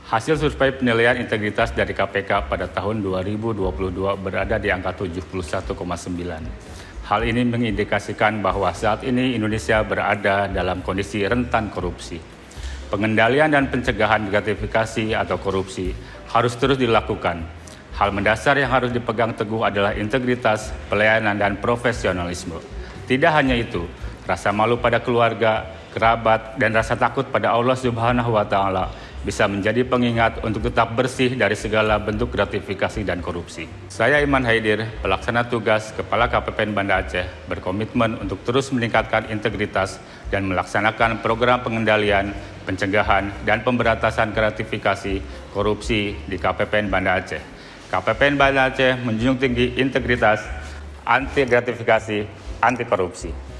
Hasil survei penilaian integritas dari KPK pada tahun 2022 berada di angka 71,9. Hal ini mengindikasikan bahwa saat ini Indonesia berada dalam kondisi rentan korupsi. Pengendalian dan pencegahan gratifikasi atau korupsi harus terus dilakukan. Hal mendasar yang harus dipegang teguh adalah integritas, pelayanan, dan profesionalisme. Tidak hanya itu, rasa malu pada keluarga, kerabat, dan rasa takut pada Allah Subhanahu wa Ta'ala bisa menjadi pengingat untuk tetap bersih dari segala bentuk gratifikasi dan korupsi. Saya Iman Haidir, pelaksana tugas Kepala KPPN Banda Aceh, berkomitmen untuk terus meningkatkan integritas dan melaksanakan program pengendalian, pencegahan, dan pemberantasan gratifikasi korupsi di KPPN Banda Aceh. KPPN Banda Aceh menjunjung tinggi integritas, anti gratifikasi, anti korupsi.